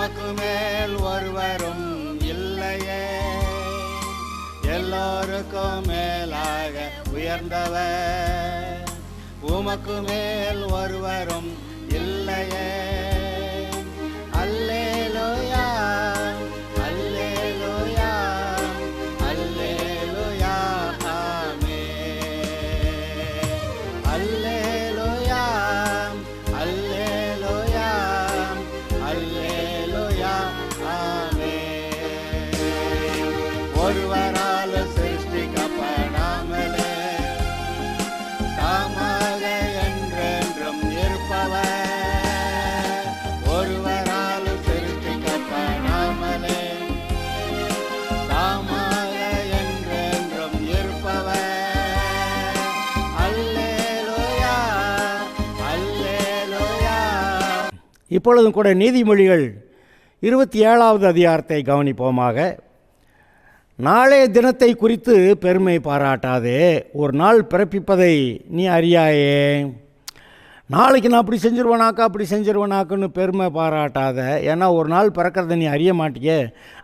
உமக்கு மேல் ஒருவரும் இல்லையே, எல்லோருக்கும் மேலாக உயர்ந்தவர். உமக்கு மேல் ஒருவரும் இல்லையே. அல்லேலூயா, அல்லேலூயா, அல்லேலூயா, ஆமென். அல்லேலூயா, அல்லேலூயா, அல்லேலூயா, ஆமென். ஒருவரால் சிருஷ்டிக்கப்படாமலே தாமாக என்றென்றும் இருப்பவர். ஒருவரால் சிருஷ்டிக்கப்படாமலே தாமாக என்றென்றும் இருப்பவர். அல்லேலூயா, அல்லேலூயா. இப்பொழுதும் கூட நீதிமொழிகள் 27வது அதிகாரத்தை கவனிப்போமாக. நாளைய தினத்தை குறித்து பெருமை பாராட்டாதே, ஒரு நாள் பிறப்பிப்பதை நீ அறியாயே. நாளைக்கு நான் அப்படி செஞ்சிருவேனாக்கா அப்படி செஞ்சிருவேனாக்குன்னு பெருமை பாராட்டாத. ஏன்னா ஒரு நாள் பிறக்கிறத நீ அறிய மாட்டியே,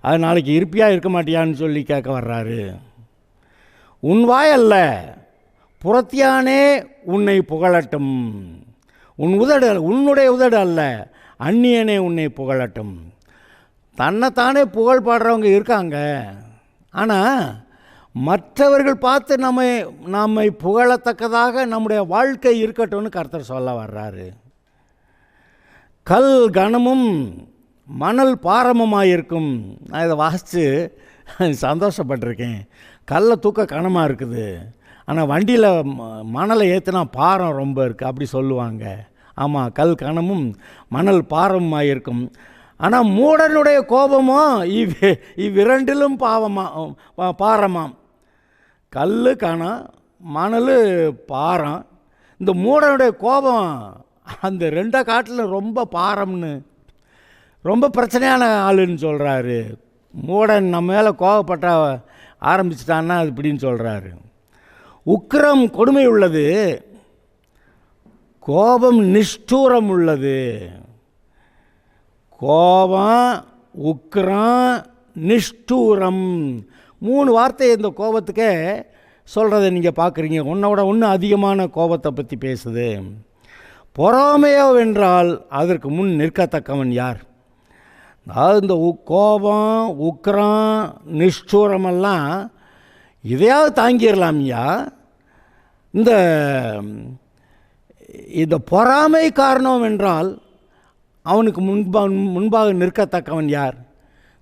அது நாளைக்கு இருப்பியா இருக்க மாட்டியான்னு சொல்லி கேட்க வர்றாரு. உன் வாய் அல்ல, புறத்தியானே உன்னை புகழட்டும். உன்னுடைய உதடு அல்ல, அந்நியனே உன்னை புகழட்டும். தன்னைத்தானே புகழ் பாடுறவங்க இருக்காங்க. ஆனால் மற்றவர்கள் பார்த்து நம்மை புகழத்தக்கதாக நம்முடைய வாழ்க்கை இருக்கட்டும்னு கர்த்தர் சொல்ல வர்றாரு. கல் கனமும் மணல் பாரமுமாயிருக்கும். நான் இதை வாசித்து சந்தோஷப்பட்டிருக்கேன். கல்லை தூக்க கனமாக இருக்குது, ஆனால் வண்டியில் மணலை ஏற்றினா பாரம் ரொம்ப இருக்குது அப்படி சொல்லுவாங்க. ஆமாம், கல் கனமும் மணல் பாரமுமாயிருக்கும். ஆனால் மூடனுடைய கோபமோ இவ்விரண்டிலும் பாரமாம். கல் கணம், மணல் பாரம். இந்த மூடனுடைய கோபம் அந்த ரெண்டை காட்டில் ரொம்ப பாரம்னு, ரொம்ப பிரச்சனையான ஆளுன்னு சொல்கிறாரு. மூடன் நம்ம மேலே கோபப்பட்ட ஆரம்பிச்சிட்டான்னா அது இப்படின்னு சொல்கிறாரு. உக்கிரம் கொடுமை உள்ளது, கோபம் நிஷ்டூரம் உள்ளது. கோபம், உக்கிரம், நிஷ்டூரம், 3 வார்த்தை இந்த கோபத்துக்கே சொல்கிறத நீங்கள் பார்க்குறீங்க. ஒன்றோட ஒன்று அதிகமான கோபத்தை பற்றி பேசுது. பொறாமையோ வென்றால் அதற்கு முன் நிற்கத்தக்கவன் யார்? அதாவது இந்த கோபம், உக்கிரம், நிஷ்டூரமெல்லாம் இதையாவது தாங்கிடலாம்யா. இந்த பொறாமை காரணம் என்றால் அவனுக்கு முன்பாக நிற்கத்தக்கவன் யார்?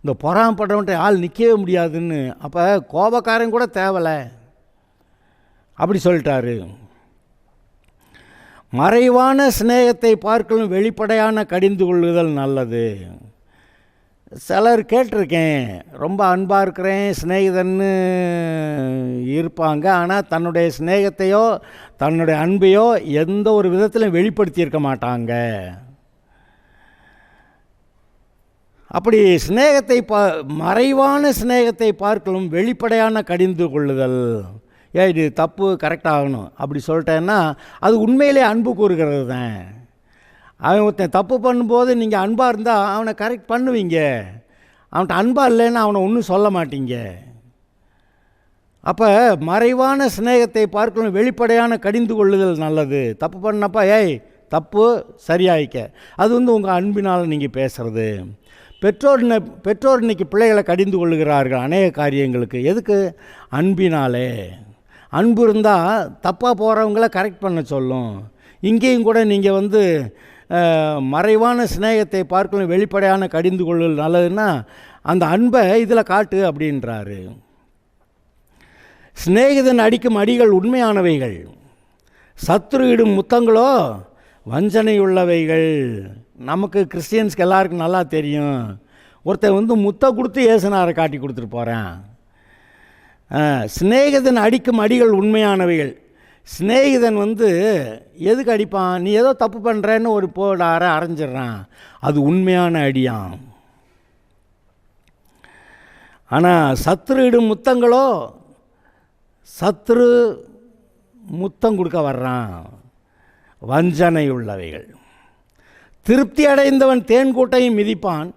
இந்த பொறாமப்படுறவன்ட்ட ஆள் நிற்கவே முடியாதுன்னு. அப்போ கோபக்காரன் கூட தேவலை அப்படி சொல்லிட்டாரு. மறைவான சிநேகத்தை பார்க்கலும் வெளிப்படையான கடிந்து கொள்ளுதல் நல்லது. சிலர் கேட்டிருக்கேன், ரொம்ப அன்பாக இருக்கிறேன் சிநேகிதன்னு இருப்பாங்க, ஆனால் தன்னுடைய சிநேகத்தையோ தன்னுடைய அன்பையோ எந்த ஒரு விதத்திலும் வெளிப்படுத்தியிருக்க மாட்டாங்க. அப்படி சிநேகத்தை மறைவான சிநேகத்தை பார்க்கலும் வெளிப்படையான கடிந்து கொள்ளுதல். இது தப்பு, கரெக்டாகணும் அப்படி சொல்லிட்டேன்னா அது உண்மையிலே அன்பு கூறுகிறது தான். அவன் ஒருத்தன் தப்பு பண்ணும்போது நீங்கள் அன்பாக இருந்தால் அவனை கரெக்ட் பண்ணுவீங்க. அவன்கிட்ட அன்பாக இல்லைன்னா அவனை ஒன்றும் சொல்ல மாட்டீங்க. அப்போ மறைவான சிநேகத்தை பார்க்கணும் வெளிப்படையான கடிந்து கொள்ளுதல் நல்லது. தப்பு பண்ணப்பா தப்பு சரியாயிக்க, அது உங்கள் அன்பினால் நீங்கள் பேசுகிறது. பெற்றோர் இன்றைக்கி பிள்ளைகளை கடிந்து கொள்ளுகிறார்கள் அநேக காரியங்களுக்கு. எதுக்கு? அன்பினாலே. அன்பு இருந்தால் தப்பாக போகிறவங்கள கரெக்ட் பண்ண சொல்லும். இங்கேயும் கூட நீங்கள் மறைவான சிநேகத்தை பார்க்கணும் வெளிப்படையான கடிந்து கொள்ளுதல் நல்லதுன்னா அந்த அன்பை இதில் காட்டு அப்படின்றாரு. சிநேகிதன் அடிக்கும் அடிகள் உண்மையானவைகள், சத்துரு இடும் முத்தங்களோ வஞ்சனையுள்ளவைகள். நமக்கு கிறிஸ்டியன்ஸ்க்கு எல்லாருக்கும் நல்லா தெரியும். ஒருத்தன் முத்தம் கொடுத்து ஏசுனாரை காட்டி கொடுத்துட்டு போகிறேன். சிநேகிதன் அடிக்கும் அடிகள் உண்மையானவைகள். சிநேகிதன் எதுக்கு அடிப்பான்? நீ ஏதோ தப்பு பண்ணுறேன்னு ஒரு அரைஞ்சிட்றான், அது உண்மையான அடியான். ஆனால் சத்துரு இடும் முத்தங்களோ, சத்துரு முத்தம் கொடுக்க வர்றான், வஞ்சனை உள்ளவைகள். திருப்தி அடைந்தவன் தேன்கூட்டையும் மிதிப்பான்,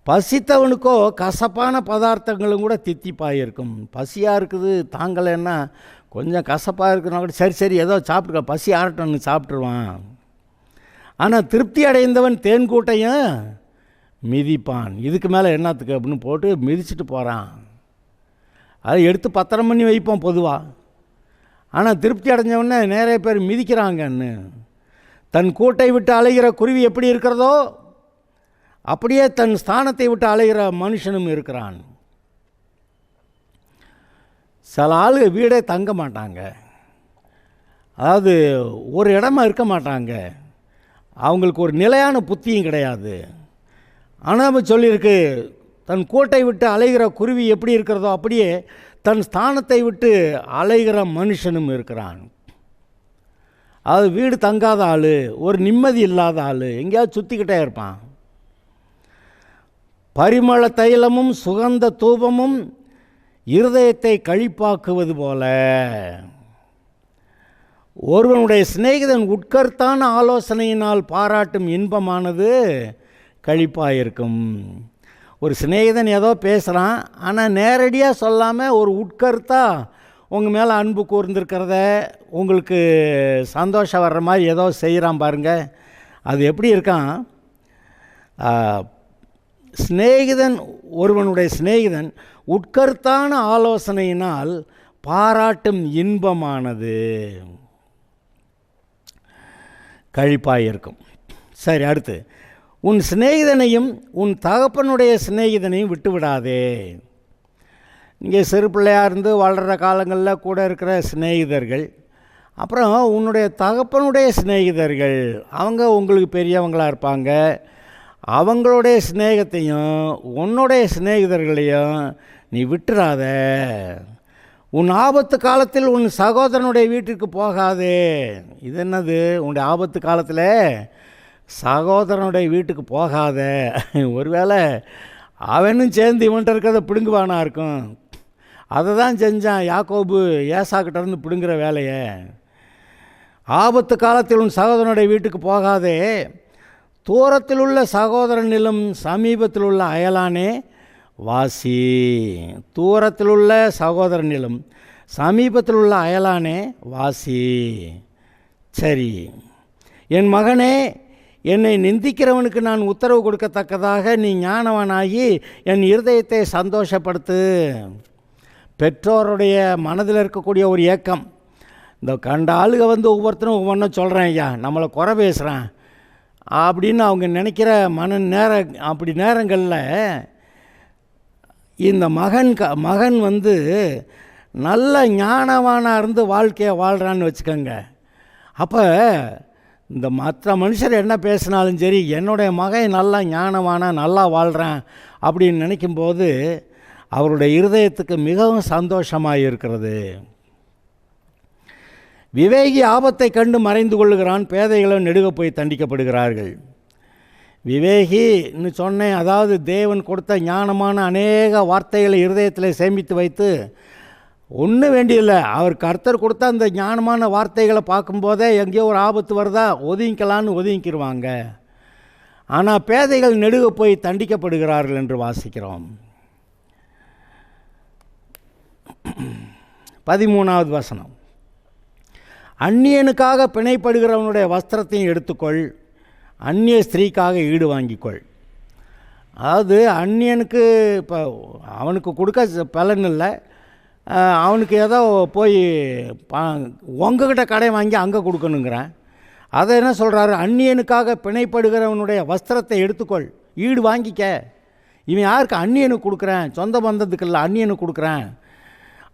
பசித்தவனுக்கோ கசப்பான பதார்த்தங்களும் கூட தித்திப்பாக இருக்கும். பசியாக இருக்குது தாங்கலைன்னா கொஞ்சம் கசப்பாக இருக்குன்னா கூட சரி ஏதோ சாப்பிட்டுக்க, பசி ஆரட்டம்னு சாப்பிட்ருவான். ஆனால் திருப்தி அடைந்தவன் தேன்கூட்டையும் மிதிப்பான். இதுக்கு மேலே என்னத்துக்கு அப்படின்னு போட்டு மிதிச்சுட்டு போகிறான். அதை எடுத்து பத்திரம் பண்ணி வைப்போம் பொதுவாக. ஆனால் திருப்தி அடைஞ்சவொடனே நிறைய பேர் மிதிக்கிறாங்கன்னு. தன் கூட்டை விட்டு அலைகிற குருவி எப்படி இருக்கிறதோ அப்படியே தன் ஸ்தானத்தை விட்டு அலைகிற மனுஷனும் இருக்கிறான். சில ஆள் வீடே தங்க மாட்டாங்க, அதாவது ஒரு இடமா இருக்க மாட்டாங்க, அவங்களுக்கு ஒரு நிலையான புத்தியும் கிடையாது. ஆனால் நம்ம சொல்லியிருக்கு, தன் கூட்டை விட்டு அலைகிற குருவி எப்படி இருக்கிறதோ அப்படியே தன் ஸ்தானத்தை விட்டு அலைகிற மனுஷனும் இருக்கிறான். அது வீடு தங்காத ஆள், ஒரு நிம்மதி இல்லாத ஆள், எங்கேயாவது சுற்றிக்கிட்டே இருப்பான். பரிமள தைலமும் சுகந்த தூபமும் இருதயத்தை கழிப்பாக்குவது போல ஒருவனுடைய சிநேகிதன் உட்கருத்தான ஆலோசனையினால் பாராட்டும் இன்பமானது கழிப்பாயிருக்கும். ஒரு சிநேகிதன் ஏதோ பேசுகிறான், ஆனால் நேரடியாக சொல்லாமல் ஒரு உட்கருத்தாக உங்கள் மேலே அன்பு கூர்ந்திருக்கிறத, உங்களுக்கு சந்தோஷம் வர்ற மாதிரி ஏதோ செய்கிறான் பாருங்கள், அது எப்படி இருக்கான்? சிநேகிதன், ஒருவனுடைய சிநேகிதன் உட்கருத்தான ஆலோசனையினால் பாராட்டும் இன்பமானது கழிப்பாயிருக்கும். சரி, அடுத்து, உன் சிநேகிதனையும் உன் தகப்பனுடைய சிநேகிதனையும் விட்டு விடாதே. நீங்கள் சிறு பிள்ளையாக இருந்து வளர்கிற காலங்களில் கூட இருக்கிற சிநேகிதர்கள், அப்புறம் உன்னுடைய தகப்பனுடைய சிநேகிதர்கள், அவங்க உங்களுக்கு பெரியவங்களாக இருப்பாங்க, அவங்களுடைய சிநேகத்தையும் உன்னுடைய சிநேகிதர்களையும் நீ விட்டுறாத. உன் ஆபத்து காலத்தில் உன் சகோதரனுடைய வீட்டிற்கு போகாதே. இது என்னது? உன்னுடைய ஆபத்து காலத்தில் சகோதரனுடைய வீட்டுக்கு போகாத. ஒருவேளை அவனும் சேர்ந்து இவன்கிட்ட இருக்கிறத பிடுங்குவானா இருக்கும். அதை தான் செஞ்சான் யாக்கோபு ஏசாக்கிட்ட இருந்து பிடுங்குற வேலையை. ஆபத்து காலத்தில் உன் சகோதரனுடைய வீட்டுக்கு போகாதே. தூரத்தில் உள்ள சகோதரனிலும் சமீபத்தில் உள்ள அயலானே வாசி. தூரத்தில் உள்ள சகோதரனிலும் சமீபத்தில் உள்ள அயலானே வாசி. சரி, என் மகனே, என்னை நிந்திக்கிறவனுக்கு நான் உத்தரவு கொடுக்கத்தக்கதாக நீ ஞானவனாகி என் இருதயத்தை சந்தோஷப்படுத்து. பெற்றோருடைய மனதில் இருக்கக்கூடிய ஒரு ஏக்கம், இந்த கண்ட ஆளுக வந்து ஒவ்வொருத்தரும் ஒவ்வொன்றும் சொல்கிறேன், ஐயா நம்மளை குறை பேசுகிறேன் அப்படின்னு அவங்க நினைக்கிற அப்படி நேரங்களில் இந்த மகன் வந்து நல்ல ஞானவானாக இருந்து வாழ்க்கையை வாழ்கிறான்னு வச்சுக்கோங்க. அப்போ இந்த மற்ற மனுஷர் என்ன பேசினாலும் சரி, என்னுடைய மகன் நல்லா ஞானவானாக நல்லா வாழ்கிறான் அப்படின்னு நினைக்கும்போது அவருடைய இருதயத்துக்கு மிகவும் சந்தோஷமாக இருக்கிறது. விவேகி ஆபத்தை கண்டு மறைந்து கொள்ளுகிறான், பேதைகளும் நெடுக போய் தண்டிக்கப்படுகிறார்கள். விவேகின்னு சொன்னேன், அதாவது தேவன் கொடுத்த ஞானமான அநேக வார்த்தைகளை இருதயத்தில் சேமித்து வைத்து ஒன்றும் வேண்டியதில்லை, அவர் கர்த்தர் கொடுத்த அந்த ஞானமான வார்த்தைகளை பார்க்கும்போதே எங்கேயோ ஒரு ஆபத்து வருதா ஒதுங்கிக்கலான்னு ஒதுங்கிக்கிடுவாங்க. ஆனால் பேதைகள் நெடுக போய் தண்டிக்கப்படுகிறார்கள் என்று வாசிக்கிறோம். 13வது வசனம், அந்நியனுக்காக பிணைப்படுகிறவனுடைய வஸ்திரத்தையும் எடுத்துக்கொள், அந்நிய ஸ்திரீக்காக ஈடு வாங்கிக்கொள். அதாவது அந்நியனுக்கு இப்போ அவனுக்கு கொடுக்க பலன் இல்லை, அவனுக்கு ஏதோ போய் உங்ககிட்ட கடை வாங்கி அங்கே கொடுக்கணுங்கிறேன். அதை என்ன சொல்கிறாரு? அந்நியனுக்காக பிணைப்படுகிறவனுடைய வஸ்திரத்தை எடுத்துக்கொள், ஈடு வாங்கிக்க. இவன் யாருக்கு? அந்நியனுக்கு கொடுக்குறேன், சொந்த பந்தத்துக்கு இல்லை, அந்நியனுக்கு கொடுக்குறேன்.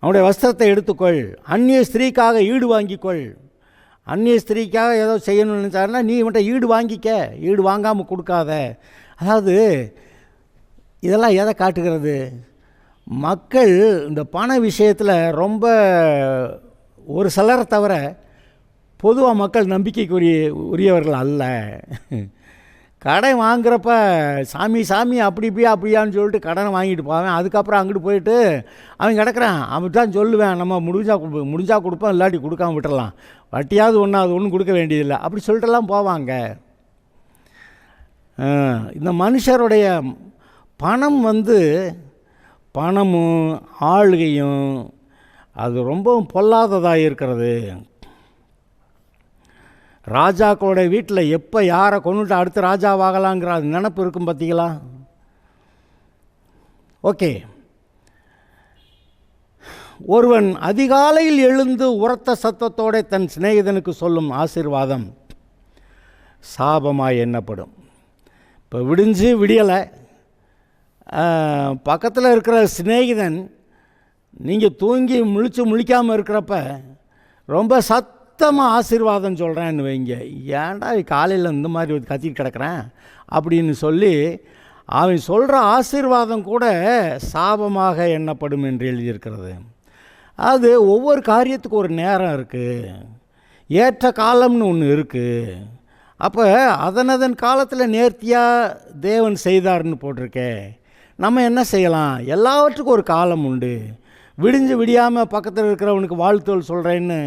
அவனுடைய வஸ்திரத்தை எடுத்துக்கொள், அந்நிய ஸ்திரீக்காக ஈடு வாங்கிக்கொள். அந்நிய ஸ்திரீக்காக ஏதோ செய்யணும்னு நினச்சாருன்னா நீ இவன்ட்ட ஈடு வாங்கிக்க, ஈடு வாங்காமல் கொடுக்காத. அதாவது இதெல்லாம் எதை காட்டுகிறது? மக்கள் இந்த பண விஷயத்தில் ரொம்ப ஒரு சிலரை தவிர பொதுவாக மக்கள் நம்பிக்கைக்கு உரியவர்கள் அல்ல. கடை வாங்குறப்ப சாமி அப்படியான்னு சொல்லிட்டு கடனை வாங்கிட்டு போவேன். அதுக்கப்புறம் அங்கிட்டு போயிட்டு அவன் கிடக்கிறான், அவன் தான் சொல்லுவேன், நம்ம முடிஞ்சா கொடுப்போம், இல்லாட்டி கொடுக்காம விட்டுடலாம், வட்டியாவது ஒன்றும் கொடுக்க வேண்டியதில்லை அப்படி சொல்லிட்டுலாம் போவாங்க. இந்த மனுஷருடைய பணம் பணமும் ஆளுகையும் அது ரொம்பவும் பொல்லாததாக இருக்கிறது. ராஜாக்களோட வீட்டில் எப்போ யாரை கொண்டுட்டு அடுத்து ராஜாவாகலாங்கிற அது நினப்பு இருக்கும் பார்த்தீங்களா? ஓகே, ஒருவன் அதிகாலையில் எழுந்து உரத்த சத்தத்தோடு தன் சிநேகிதனுக்கு சொல்லும் ஆசீர்வாதம் சாபமாய் எண்ணப்படும். இப்போ விடிஞ்சு விடியலை, பக்கத்தில் இருக்கிற சிநேகிதன் நீங்கள் தூங்கி முழிக்காமல் இருக்கிறப்ப ரொம்ப சத்தமாக ஆசீர்வாதம் சொல்கிறேன்னு வைங்க, ஏன்டா காலையில் இந்த மாதிரி கத்திட்டு கிடக்கிறேன் அப்படின்னு சொல்லி அவன் சொல்கிற ஆசீர்வாதம் கூட சாபமாக எண்ணப்படும் என்று எழுதியிருக்கிறது. அது ஒவ்வொரு காரியத்துக்கு ஒரு நேரம் இருக்குது, ஏற்ற காலம்னு ஒன்று இருக்குது. அப்போ அதன் காலத்தில் நேர்த்தியாக தேவன் செய்தார்னு போட்டிருக்கே, நம்ம என்ன செய்யலாம்? எல்லாவற்றுக்கும் ஒரு காலம் உண்டு. விடிஞ்சு விடியாமல் பக்கத்தில் இருக்கிறவனுக்கு வாழ்த்துகள் சொல்கிறேன்னு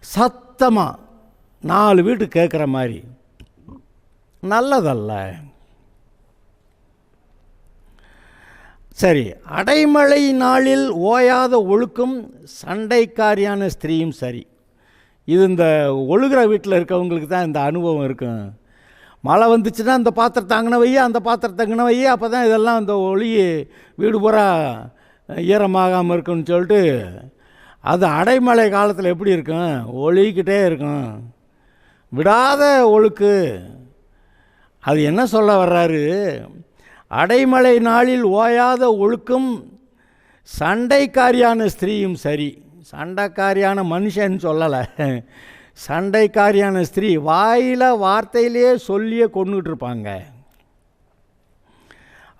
சத்தமாக 4 வீட்டு கேட்குற மாதிரி நல்லதல்ல. சரி, அடைமழை நாளில் ஓயாத ஒழுக்கும் சண்டைக்காரியான ஸ்திரீயும் சரி. இது இந்த ஒழுகிற வீட்டில் இருக்கவங்களுக்கு தான் இந்த அனுபவம் இருக்கும். மழை வந்துச்சுன்னா இந்த பாத்திரத்தை அங்கன வை, அந்த பாத்திரத்தை அங்கன வை, அப்போ தான் இதெல்லாம் இந்த ஒளி வீடு பூரா ஈரமாகாமல் இருக்குன்னு சொல்லிட்டு அது அடைமழை காலத்தில் எப்படி இருக்கும்? ஒழுகிக்கிட்டே இருக்கும், விடாத ஒழுக்கு. அது என்ன சொல்ல வர்றாரு? அடைமழை நாளில் ஓயாத ஒழுக்கும் சண்டைக்காரியான ஸ்திரீயும் சரி. சண்டைக்காரியான மனுஷன்னு சொல்லலை, சண்டைக்காரியான ஸ்திரீ. வார்த்தையிலே சொல்லியே கொண்டுகிட்டு இருப்பாங்க.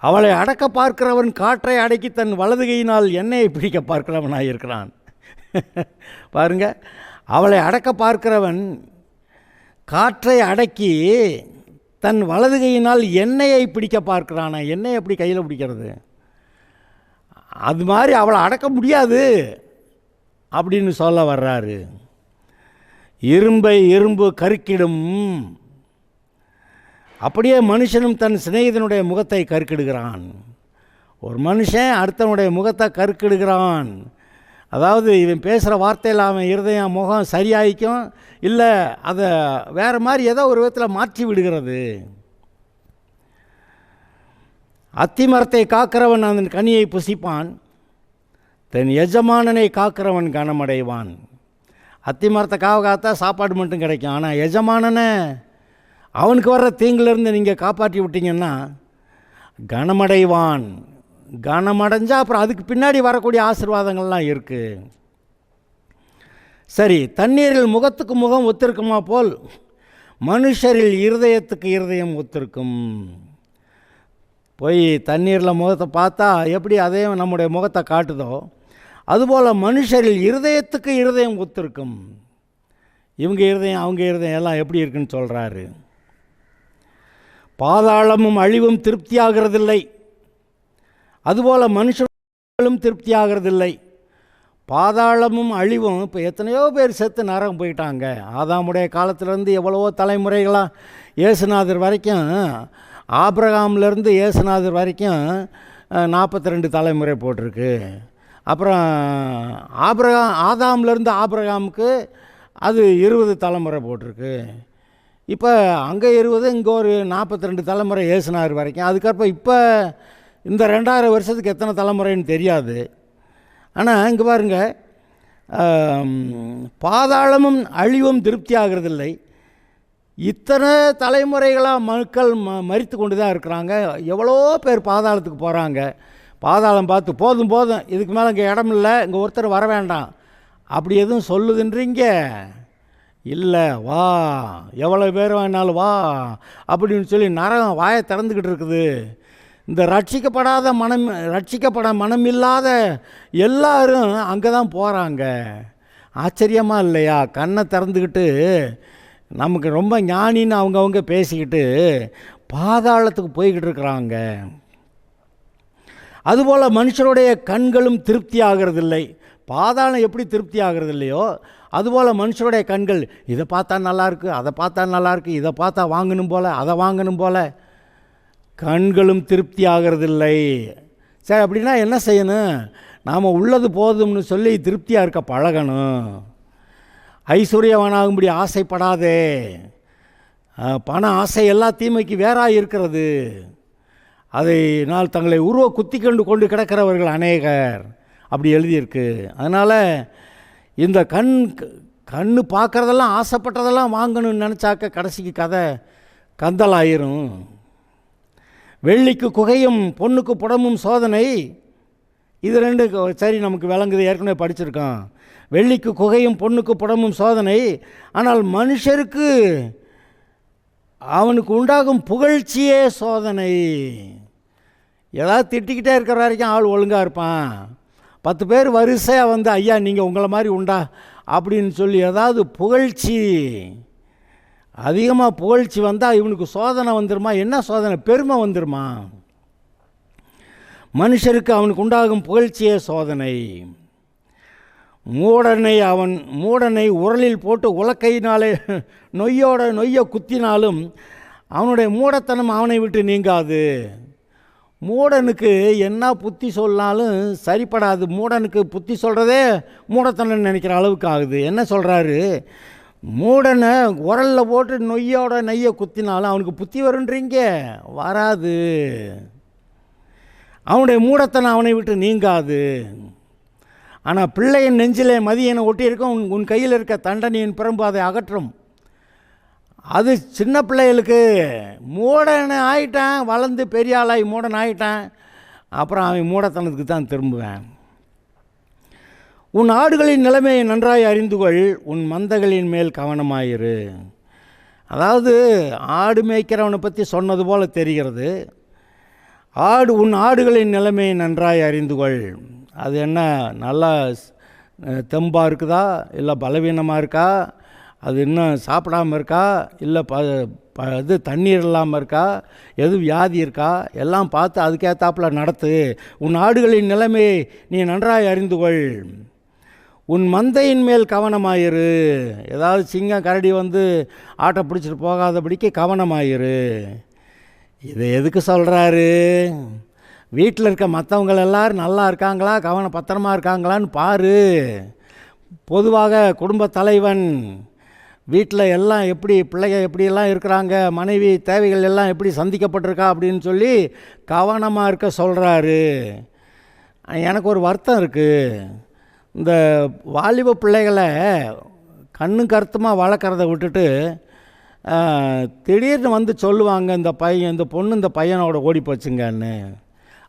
அவளை அடக்க பார்க்கிறவன் காற்றை அடக்கி தன் வலதுகையினால் எண்ணெயை பிடிக்க பார்க்கிறவனாக இருக்கிறான். பாருங்க, அவளை அடக்க பார்க்கிறவன் காற்றை அடக்கி தன் வலதுகையினால் எண்ணெயை பிடிக்க பார்க்கிறானா. எண்ணெய் எப்படி கையில் பிடிக்கிறது? அது மாதிரி அவளை அடக்க முடியாது அப்படின்னு சொல்ல வர்றாரு. இரும்பை இரும்பு கருக்கிடும், அப்படியே மனுஷனும் தன் சிநேகிதனுடைய முகத்தை கருக்கிடுகிறான். ஒரு மனுஷன் அடுத்தவனுடைய முகத்தை கருக்கிடுகிறான். அதாவது இவன் பேசுகிற வார்த்தையில் அவன் இருதயம் முகம் சரியாயிக்கும், இல்லை அதை வேறு மாதிரி ஏதோ ஒரு விதத்தில் மாற்றி விடுகிறது. அத்திமரத்தை காக்கிறவன் அதன் கனியை புசிப்பான், தன் எஜமானனை காக்கிறவன் கனமடைவான். அத்திமரத்தை காத்தா சாப்பாடு மட்டும் கிடைக்கும், ஆனால் எஜமானனை அவனுக்கு வர்ற தீங்கிலிருந்து நீங்கள் காப்பாற்றி விட்டீங்கன்னா கனமடைவான். கனமடைஞ்சால் அப்புறம் அதுக்கு பின்னாடி வரக்கூடிய ஆசீர்வாதங்கள்லாம் இருக்குது. சரி, தண்ணீரில் முகத்துக்கு முகம் ஒத்திருக்குமா போல் மனுஷரில் இருதயத்துக்கு இருதயம் ஒத்திருக்கும். போய் தண்ணீரில் முகத்தை பார்த்தா எப்படி அதையும் நம்முடைய முகத்தை காட்டுதோ, அதுபோல் மனுஷரில் இருதயத்துக்கு இருதயம் ஒத்திருக்கும். இவங்க இருதயம் அவங்க இருதயம் எல்லாம் எப்படி இருக்குன்னு சொல்கிறாரு. பாதாளமும் அழிவும் திருப்தியாகிறதில்லை, அதுபோல் மனுஷர்களும் திருப்தியாகிறதில்லை. பாதாளமும் அழிவும், இப்போ எத்தனையோ பேர் செத்து நரகம் போயிட்டாங்க. ஆதாமுடைய காலத்திலேருந்து எவ்வளவோ தலைமுறைகளாக இயேசுநாதர் வரைக்கும், ஆபிரகாம்லேருந்து இயேசுநாதர் வரைக்கும் 42 தலைமுறை போட்டிருக்கு. அப்புறம் ஆதாம்லேருந்து ஆபிரகாமுக்கு அது 20 தலைமுறை போட்டிருக்கு. இப்போ அங்கே 20, இங்கே ஒரு 42 தலைமுறை இயேசுநாதர் வரைக்கும். அதுக்கப்புறம் இப்போ இந்த 2000 வருஷத்துக்கு எத்தனை தலைமுறைன்னு தெரியாது. ஆனால் இங்கே பாருங்க, பாதாளமும் அழிவும் திருப்தி ஆகிறதில்லை. இத்தனை தலைமுறைகளாக மக்கள் மரித்து கொண்டு தான் இருக்கிறாங்க. எவ்வளோ பேர் பாதாளத்துக்கு போகிறாங்க. பாதாளம் பார்த்து போதும் போதும், இதுக்கு மேலே இங்கே இடம் இல்லை, இங்கே ஒருத்தர் வர வேண்டாம் அப்படி எதுவும் சொல்லுதுன்றீங்க? இல்லை, வா, எவ்வளோ பேர் வேணாலும் வா அப்படின்னு சொல்லி நரகம் வாயை திறந்துக்கிட்டு இருக்குது. இந்த ரட்சிக்கப்பட மனம் இல்லாத எல்லாரும் அங்கே தான் போகிறாங்க. ஆச்சரியமாக இல்லையா? கண்ணை திறந்துக்கிட்டு நமக்கு ரொம்ப ஞானின்னு அவங்கவுங்க பேசிக்கிட்டு பாதாளத்துக்கு போய்கிட்டு இருக்கிறாங்க. அதுபோல் மனுஷருடைய கண்களும் திருப்தி ஆகிறதில்லை. பாதாளம் எப்படி திருப்தி ஆகிறது இல்லையோ, அதுபோல் மனுஷருடைய கண்கள் இதை பார்த்தா நல்லாயிருக்கு, அதை பார்த்தா நல்லாயிருக்கு, இதை பார்த்தா வாங்கணும் போல், அதை வாங்கணும் போல், கண்களும் திருப்தி ஆகிறதில்லை. சரி, அப்படின்னா என்ன செய்யணும்? நாம் உள்ளது போதும்னு சொல்லி திருப்தியாக இருக்க பழகணும். ஐஸ்வர்யவானாகும்படி ஆசைப்படாதே. பண ஆசை எல்லா தீமைக்கு வேறாக இருக்கிறது. அதை நாள் தங்களை உருவ குத்தி கொண்டு கிடக்கிறவர்கள் அநேகர், அப்படி எழுதியிருக்கு. அதனால் இந்த கண்ணு பார்க்குறதெல்லாம், ஆசைப்பட்டதெல்லாம் வாங்கணும்னு நினச்சாக்க கடைசிக்கு கதை கந்தலாயிரும். வெள்ளிக்கு குகையும் பொண்ணுக்கு புடமும் சோதனை, இது ரெண்டு சரி நமக்கு விளங்குது, ஏற்கனவே படிச்சிருக்கோம். வெள்ளிக்கு குகையும் பொண்ணுக்கு புடமும் சோதனை, ஆனால் மனுஷருக்கு அவனுக்கு உண்டாகும் புகழ்ச்சியே சோதனை. ஏதாவது திட்டிக்கிட்டே இருக்கிற வரைக்கும் ஆள் ஒழுங்காக இருப்பான். 10 பேர் வரிசையாக வந்து ஐயா நீங்கள் உங்களை மாதிரி உண்டா அப்படின்னு சொல்லி ஏதாவது புகழ்ச்சி, அதிகமாக புகழ்ச்சி வந்தால் இவனுக்கு சோதனை வந்துடுமா? என்ன சோதனை? பெருமை வந்துடுமா? மனுஷருக்கு அவனுக்கு உண்டாகும் புகழ்ச்சியே சோதனை. மூடனை உரலில் போட்டு உலக்கையினாலே நொய்ய குத்தினாலும் அவனுடைய மூடத்தனம் அவனை விட்டு நீங்காது. மூடனுக்கு என்ன புத்தி சொன்னாலும் சரிப்படாது. மூடனுக்கு புத்தி சொல்கிறதே மூடத்தனம் நினைக்கிற அளவுக்கு ஆகுது. என்ன சொல்கிறாரு? மூடனை உரலில் போட்டு நொய்ய குத்தினாலும் அவனுக்கு புத்தி வருன்றீங்க, வராது. அவனுடைய மூடத்தனம் அவனை விட்டு நீங்காது. ஆனால் பிள்ளையின் நெஞ்சிலே மதியனை ஒட்டியிருக்கும், உன் கையில் இருக்க தண்டனையின் பிரம்பு அதை அகற்றும். அது சின்ன பிள்ளைகளுக்கு. மூடனை ஆகிட்டான், வளர்ந்து பெரிய ஆளாகி மூடன் ஆகிட்டான், அப்புறம் அவன் மூடத்தனத்துக்கு தான் திரும்புவேன். உன் ஆடுகளின் நிலைமையை நன்றாய் அறிந்து கொள், உன் மந்தைகளின் மேல் கவனமாயிரு. அதாவது ஆடு மேய்க்கிறவனை பற்றி சொன்னது போல் தெரிகிறது. உன் ஆடுகளின் நிலைமையை நன்றாய் அறிந்து கொள். அது என்ன, நல்லா தெம்பாக இருக்குதா, இல்லை பலவீனமாக இருக்கா, அது இன்னும் சாப்பிடாமல் இருக்கா, இல்லை இது தண்ணீர் இல்லாமல் இருக்கா, எது வியாதி இருக்கா, எல்லாம் பார்த்து அதுக்கேற்றாப்பில் நடத்து. உன் ஆடுகளின் நிலைமையை நீ நன்றாய் அறிந்து கொள். உன் மந்தையின் மேல் கவனமாயிரு. ஏதாவது சிங்கம் கரடி வந்து ஆட்டை பிடிச்சிட்டு போகாதபடிக்கு கவனமாயிரு. இதை எதுக்கு சொல்கிறாரு? வீட்டில் இருக்க மற்றவங்க எல்லோரும் நல்லா இருக்காங்களா, பத்திரமா இருக்காங்களான்னு பாரு. பொதுவாக குடும்ப தலைவன் வீட்டில் எல்லாம் எப்படி, பிள்ளைங்க எப்படியெல்லாம் இருக்கிறாங்க, மனைவி தேவைகள் எல்லாம் எப்படி சந்திக்கப்பட்டிருக்கா அப்படின்னு சொல்லி கவனமாக இருக்க சொல்கிறாரு. எனக்கு ஒரு வருத்தம் இருக்குது. இந்த வாலிப பிள்ளைகளை கண்ணும் கருத்துமாக வளர்க்குறத விட்டுட்டு திடீர்னு வந்து சொல்லுவாங்க, இந்த பொண்ணு இந்த பையனோட ஓடி போச்சுங்கன்னு.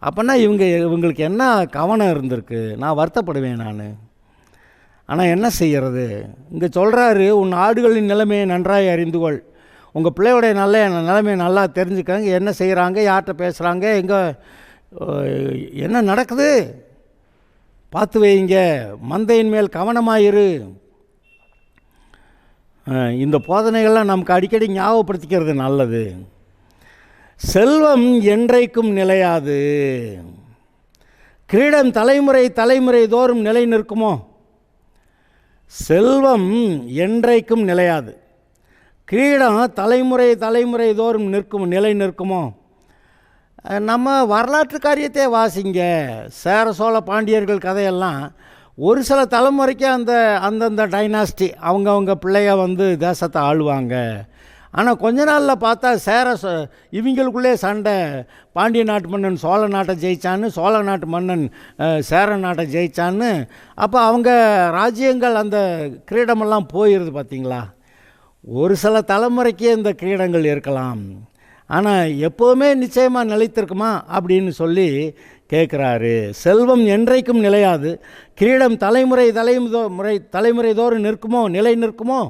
அப்போனா இவங்களுக்கு என்ன கவனம் இருந்திருக்கு? நான் வருத்தப்படுவேன் நான். ஆனால் என்ன செய்கிறது? இங்கே சொல்கிறாரு, உன் ஆடுகளின் நிலைமையை நன்றாய் அறிந்து கொள். உங்கள் பிள்ளையோடைய நிலைமையை நல்லா தெரிஞ்சுக்கங்க. என்ன செய்கிறாங்க, யார்கிட்ட பேசுகிறாங்க, என்ன நடக்குது பார்த்து வைங்க. மந்தையின் மேல் கவனமாயிரு. இந்த போதனைகள்லாம் நமக்கு அடிக்கடி ஞாபகப்படுத்திக்கிறது நல்லது. செல்வம் என்றைக்கும் நிலையாது. கிரீடம் தலைமுறை தோறும் நிலை நிற்குமோ? செல்வம் என்றைக்கும் நிலையாது. கிரீடம் தலைமுறை தோறும் நிலை நிற்குமோ? நம்ம வரலாற்று காரியத்தை வாசிங்க. சேர சோழ பாண்டியர்கள் கதையெல்லாம் ஒரு சில தலைமுறைக்கு அந்தந்த டைனாஸ்டி அவங்கவுங்க பிள்ளைய வந்து தேசத்தை ஆளுவாங்க. ஆனால் கொஞ்ச நாளில் பார்த்தா இவங்களுக்குள்ளே சண்டை. பாண்டிய நாட்டு மன்னன் சோழ நாட்டை ஜெயிச்சான்னு, சோழ நாட்டு மன்னன் சேர நாட்டை ஜெயிச்சான்னு. அப்போ அவங்க ராஜ்யங்கள் அந்த கிரீடமெல்லாம் போயிடுது. பார்த்திங்களா? ஒரு சில தலைமுறைக்கே இந்த கிரீடங்கள் இருக்கலாம், ஆனால் எப்போவுமே நிச்சயமாக நிலைத்திருக்குமா அப்படின்னு சொல்லி கேட்குறாரு. செல்வம் என்றைக்கும் நிலையாது. கிரீடம் தலைமுறை தோறும் நிற்குமோ, நிலை நிற்குமோ?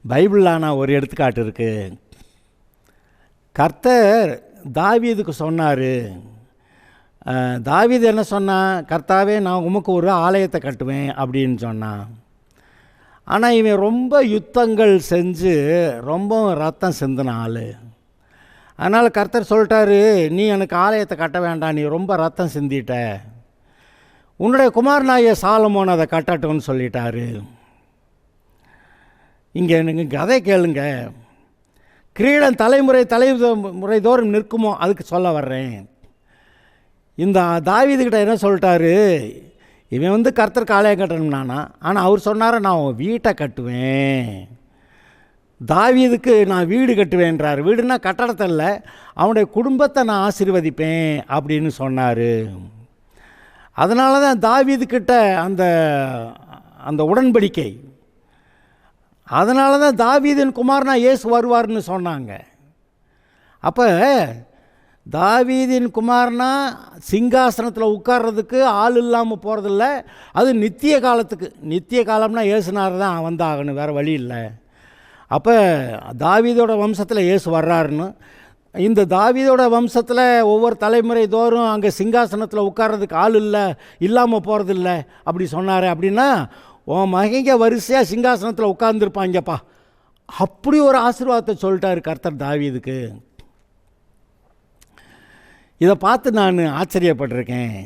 பைபிளில் ஆனால் ஒரு எடுத்துக்காட்டு இருக்குது. கர்த்தர் தாவீதுக்கு சொன்னார். தாவீது என்ன சொன்னான்? கர்த்தாவே, நான் உமக்கு ஒரு ஆலயத்தை கட்டுவேன் அப்படின்னு சொன்னான். ஆனால் இவன் ரொம்ப யுத்தங்கள் செஞ்சு ரொம்ப ரத்தம் சிந்தின ஆள். அதனால் கர்த்தர் சொல்லிட்டாரு, நீ எனக்கு ஆலயத்தை கட்ட வேண்டாம், நீ ரொம்ப ரத்தம் சிந்திட்ட, உன்னுடைய குமாரனாகிய சாலமோன் அதை கட்டட்டும்னு சொல்லிட்டாரு. இங்கே நீங்கள் கதை கேளுங்க. கிரீடம் தலைமுறை தோறும் நிற்குமோ, அதுக்கு சொல்ல வர்றேன். இந்த தாவீதுகிட்ட என்ன சொல்லிட்டாரு, இவன் வந்து கர்த்தருக்கு ஆலயம் கட்டணும்னானா, ஆனால் அவர் சொன்னார் நான் உன் வீட்டை கட்டுவேன். தாவீதுக்கு நான் வீடு கட்டுவேன்றார். வீடுனா கட்டடத்தை இல்லை, அவனுடைய குடும்பத்தை நான் ஆசீர்வதிப்பேன் அப்படின்னு சொன்னார். அதனால தான் தாவீதுக்கிட்ட அந்த அந்த உடன்படிக்கை, அதனால தான் தாவீதின் குமாரனா இயேசு வருவார்னு சொன்னாங்க. அப்போ தாவீதின் குமாரனா சிங்காசனத்தில் உட்கார்றதுக்கு ஆள் இல்லாமல் போகிறதில்ல, அது நித்திய காலத்துக்கு. நித்திய காலம்னா இயேசுனார் தான் வந்தாகணும், வேறு வழி இல்லை. அப்போ தாவீதோட வம்சத்தில் இயேசு வர்றாருன்னு, இந்த தாவீதோட வம்சத்தில் ஒவ்வொரு தலைமுறை தோறும் அங்கே சிங்காசனத்தில் உட்கார்றதுக்கு ஆள் இல்லாமல் போகிறதில்ல அப்படி சொன்னார். அப்படின்னா உன் மகங்க வரிசையாக சிங்காசனத்தில் உட்கார்ந்துருப்பாங்கப்பா, அப்படி ஒரு ஆசீர்வாதத்தை சொல்லிட்டாரு கர்த்தர் தாவீதுக்கு. இதை பார்த்து நான் ஆச்சரியப்பட்டிருக்கேன்.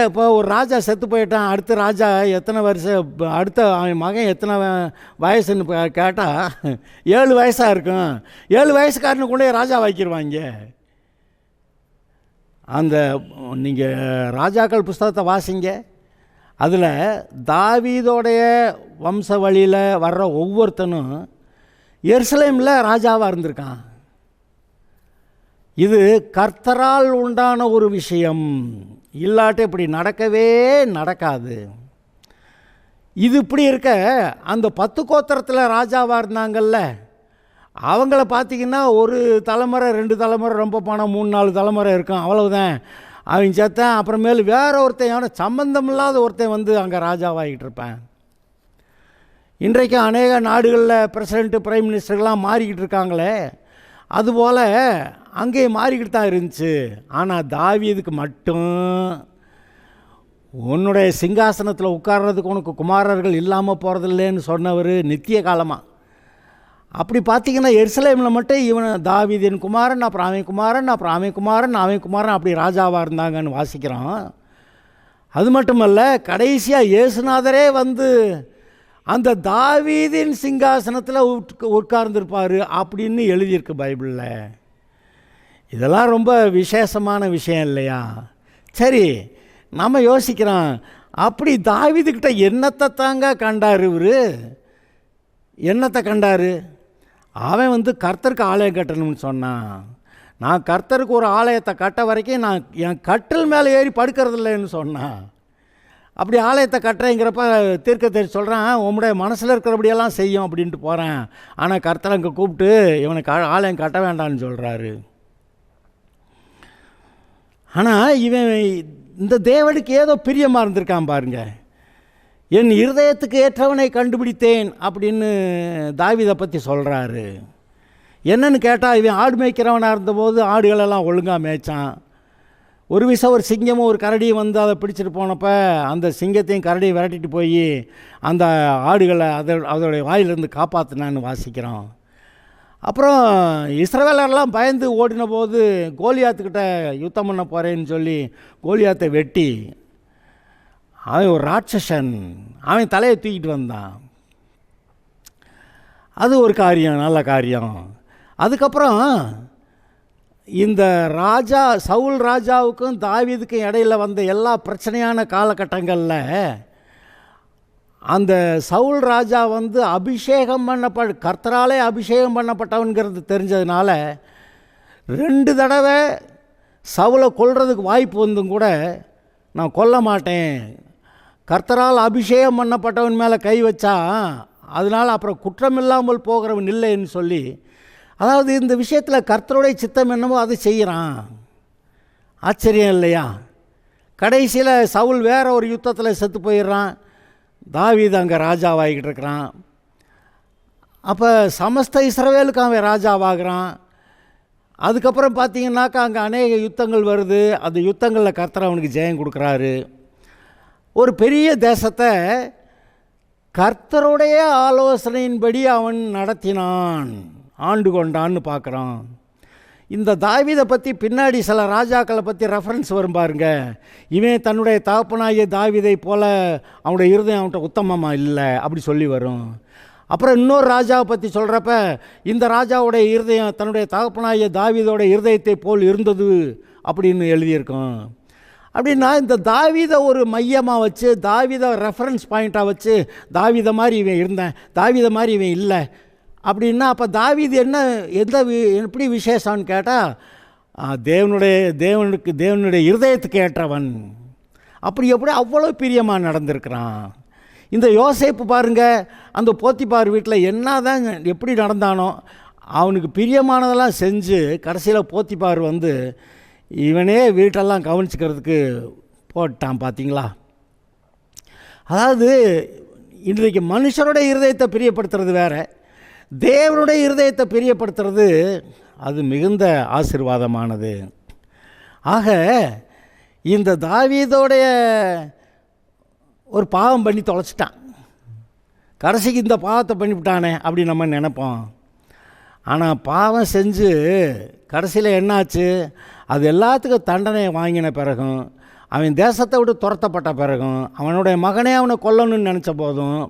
இப்போ ஒரு ராஜா செத்து போயிட்டான், அடுத்த ராஜா எத்தனை வருஷம், அடுத்த அவன் மகன் எத்தனை வயசுன்னு கேட்டால் 7 வயசாக இருக்கும். 7 வயசுக்காரனு கூட ராஜா வைக்கிடுவாங்க. அந்த நீங்கள் ராஜாக்கள் புஸ்தகத்தை வாசிங்க, அதில் தாவீதோடைய வம்ச வழியில் வர்ற ஒவ்வொருத்தனும் எருசலேமில் ராஜாவாக இருந்திருக்கான். இது கர்த்தரால் உண்டான ஒரு விஷயம், இல்லாட்டி இப்படி நடக்கவே நடக்காது. இது இப்படி இருக்க, அந்த 10 கோத்திரத்தில் ராஜாவாக இருந்தாங்கல்ல, அவங்கள பார்த்திங்கன்னா ஒரு தலைமுறை 2 தலைமுறை, ரொம்ப போனால் 3-4 தலைமுறை இருக்கும், அவ்வளவுதான். அவன் செத்தான், அப்புறமேலு வேற ஒருத்தன் சம்பந்தம் இல்லாத ஒருத்தன் வந்து அங்கே ராஜாவாகிட்டு இருப்பேன். இன்றைக்கு அநேக நாடுகளில் பிரசிடெண்ட்டு, பிரைம் மினிஸ்டர்லாம் மாறிக்கிட்டு இருக்காங்களே, அதுபோல் அங்கேயே மாறிக்கிட்டு தான் இருந்துச்சு. ஆனால் தாவீதுக்கு மட்டும் உன்னுடைய சிங்காசனத்தில் உட்கார்றதுக்கு உனக்கு குமாரர்கள் இல்லாமல் போகிறதில்லைன்னு சொன்னவர் நித்திய காலமாக. அப்படி பார்த்திங்கன்னா எருசலேமில் மட்டும் இவன் தாவீதின் குமாரன், அப்புறம் அவன் குமாரன், அப்புறம் அவன் குமாரன், அவன் குமாரன், அப்படி ராஜாவாக இருந்தாங்கன்னு வாசிக்கிறோம். அது மட்டுமல்ல, கடைசியாக இயேசுநாதரே வந்து அந்த தாவீதின் சிங்காசனத்தில் உட்கார்ந்துருப்பார் அப்படின்னு எழுதியிருக்கு பைபிளில். இதெல்லாம் ரொம்ப விசேஷமான விஷயம் இல்லையா? சரி, நம்ம யோசிக்கிறோம், அப்படி தாவீதுக்கிட்ட என்னத்தை தாங்க கண்டார் இவர்? என்னத்தை கண்டார்? அவன் வந்து கர்த்தருக்கு ஆலயம் கட்டணும்னு சொன்னான். நான் கர்த்தருக்கு ஒரு ஆலயத்தை கட்ட வரைக்கும் நான் என் கட்டில் மேலே ஏறி படுக்கிறதில்லைன்னு சொன்னான். அப்படி ஆலயத்தை கட்டுறேங்கிறப்ப தீர்க்கதரிசி சொல்கிறான், உம்முடைய மனசில் இருக்கிறபடியெல்லாம் செய்யும் அப்படின்ட்டு போகிறேன். ஆனால் கர்த்தர் அங்கே கூப்பிட்டு இவனுக்கு ஆலயம் கட்ட வேண்டான்னு சொல்கிறாரு. ஆனால் இவன் இந்த தேவனுக்கு ஏதோ பிரியமாக இருந்திருக்கான் பாருங்க. என் இருதயத்துக்கு ஏற்றவனை கண்டுபிடித்தேன் அப்படின்னு தாவீதை பற்றி சொல்கிறாரு. என்னன்னு கேட்டால், இவன் ஆடு மேய்க்கிறவனாக இருந்தபோது ஆடுகளெல்லாம் ஒழுங்காக மேய்ச்சான். ஒரு விஷயம் ஒரு சிங்கமும் ஒரு கரடியும் வந்து அதை பிடிச்சிட்டு போனப்போ அந்த சிங்கத்தையும் கரடியை விரட்டிட்டு போய் அந்த ஆடுகளை அதோடைய வாயிலிருந்து காப்பாற்றினான்னு வாசிக்கிறோம். அப்புறம் இஸ்ரவேலர்லாம் பயந்து ஓடின போது கோலியாத்துக்கிட்ட யுத்தம் பண்ண போகிறேன்னு சொல்லி கோலியாத்தை வெட்டி, அவன் ஒரு ராட்சசன், அவன் தலையை தூக்கிட்டு வந்தான். அது ஒரு காரியம், நல்ல காரியம். அதுக்கப்புறம் இந்த சவுல் ராஜாவுக்கும் தாவீதுக்கும் இடையில் வந்த எல்லா பிரச்சனையான காலகட்டங்களில் அந்த சவுல் ராஜா வந்து கர்த்தராலே அபிஷேகம் பண்ணப்பட்டவன்கிறது தெரிஞ்சதுனால 2 தடவை சவுலை கொல்றதுக்கு வாய்ப்பு வந்தும் கூட நான் கொல்ல மாட்டேன், கர்த்தரால் அபிஷேகம் பண்ணப்பட்டவன் மேலே கை வச்சா அதனால் அப்புறம் குற்றம் இல்லாமல் போகிறவன் இல்லைன்னு சொல்லி, அதாவது இந்த விஷயத்தில் கர்த்தருடைய சித்தம் என்னமோ அதை செய்கிறான். ஆச்சரியம் இல்லையா? கடைசியில் சவுல் வேற ஒரு யுத்தத்தில் செத்து போயிடுறான், தாவீது அங்கே ராஜாவாகிக்கிட்டு இருக்கிறான். அப்போ சமஸ்த இஸ்ரவேலுக்கு அவன் ராஜாவாகிறான். அதுக்கப்புறம் பார்த்தீங்கன்னாக்கா அங்கே அநேக யுத்தங்கள் வருது. அந்த யுத்தங்களில் கர்த்தர் அவனுக்கு ஜெயம் கொடுக்குறாரு. ஒரு பெரிய தேசத்தை கர்த்தருடைய ஆலோசனையின்படி அவன் நடத்தினான், ஆண்டு கொண்டான்னு பார்க்குறான். இந்த தாவீதை பற்றி பின்னாடி சில ராஜாக்களை பற்றி ரெஃபரன்ஸ் வரும் பாருங்க. இவன் தன்னுடைய தகப்பனாகிய தாவீதை போல் அவனுடைய இருதயம் அவன்கிட்ட உத்தமமாக இல்லை அப்படி சொல்லி வரும். அப்புறம் இன்னொரு ராஜாவை பற்றி சொல்கிறப்ப இந்த ராஜாவுடைய இருதயம் தன்னுடைய தகப்பனாகிய தாவீதோட இருதயத்தை போல் இருந்தது அப்படின்னு எழுதியிருக்கோம். அப்படின்னா இந்த தாவீதை ஒரு மையமாக வச்சு, தாவீதை ரெஃபரன்ஸ் பாயிண்ட்டாக வச்சு, தாவீதை மாதிரி இவன் இருந்தேன், தாவீதை மாதிரி இவன் இல்லை அப்படின்னா, அப்போ தாவீது எப்படி விசேஷம்னு கேட்டால், தேவனுடைய இருதயத்துக்கு ஏற்றவன். அப்படி எப்படி அவ்வளோ பிரியமாக நடந்திருக்கிறான். இந்த யோசேப்பு பாருங்கள், அந்த போத்திபார் வீட்டில் என்ன தான் எப்படி நடந்தானோ அவனுக்கு பிரியமானதெல்லாம் செஞ்சு கடைசியில் போத்திபார் இவனே வீட்டெல்லாம் கவனிச்சுக்கிறதுக்கு போட்டான். பார்த்தீங்களா? அதாவது இன்றைக்கு மனுஷருடைய இருதயத்தை பிரியப்படுத்துறது வேறு, தேவனுடைய இருதயத்தை பிரியப்படுத்துறது அது மிகுந்த ஆசீர்வாதமானது. ஆக இந்த தாவீதோடைய ஒரு பாவம் பண்ணி தொலைச்சிட்டான், கடைசிக்கு இந்த பாவத்தை பண்ணிவிட்டானே அப்படி நம்ம நினைப்போம். ஆனால் பாவம் செஞ்சு கடைசியில் என்னாச்சு, அது எல்லாத்துக்கும் தண்டனை வாங்கின பிறகும், அவன் தேசத்தை விட்டு துரத்தப்பட்ட பிறகும், அவனுடைய மகனே அவனை கொல்லணும்னு நினச்ச போதும்,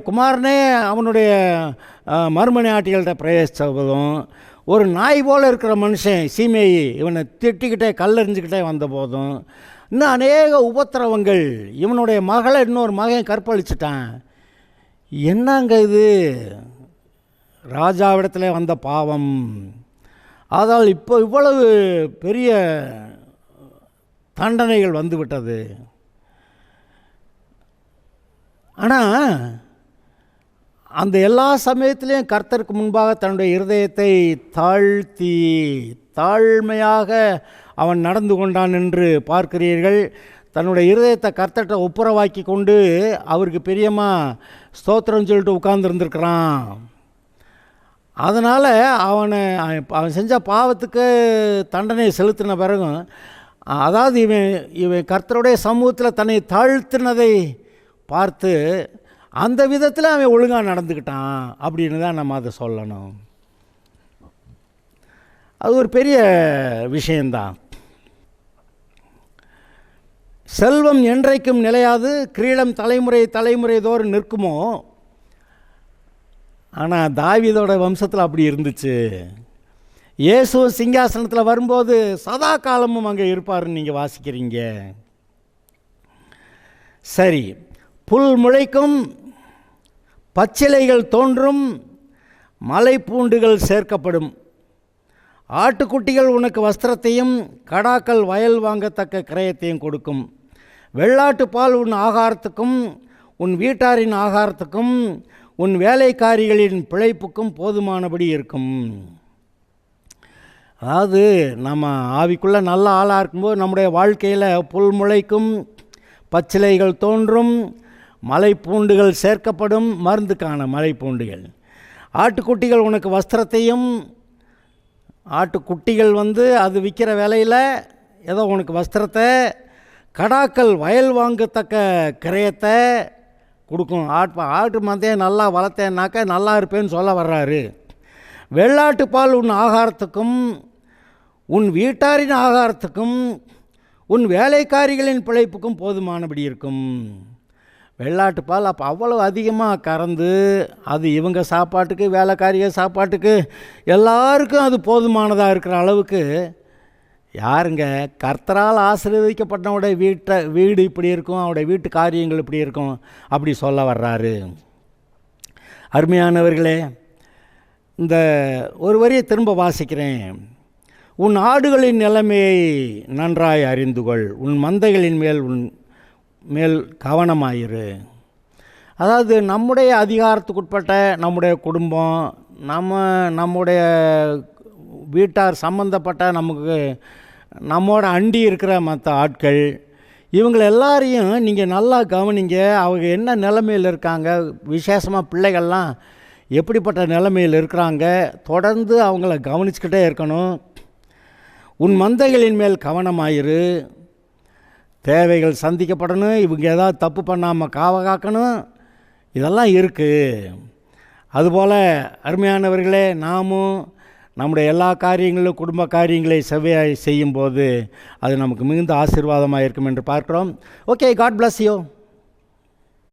குமாரனே அவனுடைய மறுமனை ஆட்டிகள்கிட்ட பிரவேசித்த போதும், ஒரு நாய் போல் இருக்கிற மனுஷன் சீமேயி இவனை திட்டிக்கிட்டே கல்லெறிஞ்சிக்கிட்டே வந்த போதும், இன்னும் அநேக உபத்திரவங்கள், இவனுடைய மகளை இன்னொரு மகன் கற்பழிச்சிட்டான். என்னங்க இது ராஜாவிடத்தில் வந்த பாவம். அதால் இப்போ இவ்வளவு பெரிய தண்டனைகள் வந்துவிட்டது. ஆனால் அந்த எல்லா சமயத்திலையும் கர்த்தருக்கு முன்பாக தன்னுடைய இருதயத்தை தாழ்த்தி தாழ்மையாக அவன் நடந்து கொண்டான் என்று பார்க்கிறீர்கள். தன்னுடைய இருதயத்தை கர்த்தர்கிட்ட ஒப்புரவாக்கி கொண்டு அவருக்கு பிரியமாக ஸ்தோத்திரம் சொல்லிட்டு உட்கார்ந்துருந்துருக்கிறான். அதனால் அவன் செஞ்ச பாவத்துக்கு தண்டனை செலுத்தின பிறகும், அதாவது இவன் கர்த்தருடைய சமூகத்தில் தன்னை தாழ்த்தினதை பார்த்து அந்த விதத்தில் அவன் ஒழுங்காக நடந்துக்கிட்டான் அப்படின்னு தான் நம்ம அதை சொல்லணும். அது ஒரு பெரிய விஷயந்தான். செல்வம் என்றைக்கும் நிலையாது, கிரீடம் தலைமுறை தோறும் நிற்குமோ. ஆனால் தாவீதோட வம்சத்தில் அப்படி இருந்துச்சு. இயேசு சிங்காசனத்தில் வரும்போது சதா காலமும் அங்கே இருப்பாருன்னு நீங்கள் வாசிக்கிறீங்க. சரி, புல் முளைக்கும், பச்சிலைகள் தோன்றும், மலை பூண்டுகள் சேர்க்கப்படும், ஆட்டுக்குட்டிகள் உனக்கு வஸ்திரத்தையும் கடாக்கள் வயல் வாங்கத்தக்க கிரயத்தையும் கொடுக்கும், வெள்ளாட்டு பால் உன் ஆகாரத்துக்கும் உன் வீட்டாரின் ஆகாரத்துக்கும் உன் வேலைக்காரிகளின் பிழைப்புக்கும் போதுமானபடி இருக்கும். அதாவது நம்ம ஆவிக்குள்ளே நல்ல ஆளாக இருக்கும்போது நம்முடைய வாழ்க்கையில் புல் முளைக்கும், பச்சிலைகள் தோன்றும், மலை பூண்டுகள் சேர்க்கப்படும், மருந்துக்கான மலை பூண்டுகள், ஆட்டுக்குட்டிகள் உனக்கு வஸ்திரத்தையும், ஆட்டுக்குட்டிகள் அது விற்கிற விலையில் ஏதோ உனக்கு வஸ்திரத்தை, கடாக்கள் வயல் வாங்கத்தக்க கிரயத்தை கொடுக்கும். ஆட்டு மந்தையை நல்லா வளர்த்தேன்னாக்க நல்லா இருப்பேன்னு சொல்ல வர்றாரு. வெள்ளாட்டு பால் உன் ஆகாரத்துக்கும் உன் வீட்டாரின் ஆகாரத்துக்கும் உன் வேலைக்காரிகளின் பிழைப்புக்கும் போதுமானபடி இருக்கும். வெள்ளாட்டு பால் அப்போ அவ்வளோ அதிகமாக கறந்து அது இவங்க சாப்பாட்டுக்கு, வேலைக்காரிய சாப்பாட்டுக்கு, எல்லாருக்கும் அது போதுமானதாக இருக்கிற அளவுக்கு யாருங்க கர்த்தரால் ஆசீர்வதிக்கப்பட்டவனுடைய வீடு இப்படி இருக்கும், அவனுடைய வீட்டு காரியங்கள் இப்படி இருக்கும் அப்படி சொல்ல வர்றாரு. அருமையானவர்களே, இந்த ஒரு வரியை திரும்ப வாசிக்கிறேன். உன் ஆடுகளின் நிலைமையை நன்றாய் அறிந்து கொள், உன் மந்தைகளின் மேல் கவனமாயிரு. அதாவது நம்முடைய அதிகாரத்துக்குட்பட்ட நம்முடைய குடும்பம், நம்முடைய வீட்டார் சம்பந்தப்பட்ட நம்மோட அண்டி இருக்கிற மற்ற ஆட்கள், இவங்களை எல்லாரையும் நீங்கள் நல்லா கவனிங்க. அவங்க என்ன நிலைமையில் இருக்காங்க, விசேஷமாக பிள்ளைகள்லாம் எப்படிப்பட்ட நிலைமையில் இருக்கிறாங்க, தொடர்ந்து அவங்கள கவனிச்சுக்கிட்டே இருக்கணும். உன் மந்தைகளின் மேல் கவனமாயிரு, தேவைகள் சந்திக்கப்படணும், இவங்க ஏதாவது தப்பு பண்ணாமல் காக்கணும், இதெல்லாம் இருக்குது. அதுபோல் அருமையானவர்களே, நாமும் நம்முடைய எல்லா காரியங்களும் குடும்ப காரியங்களை செவ்வையாய் செய்யும்போது அது நமக்கு மிகுந்த ஆசீர்வாதமாக இருக்கும் என்று பார்க்கிறோம். Okay, God bless you.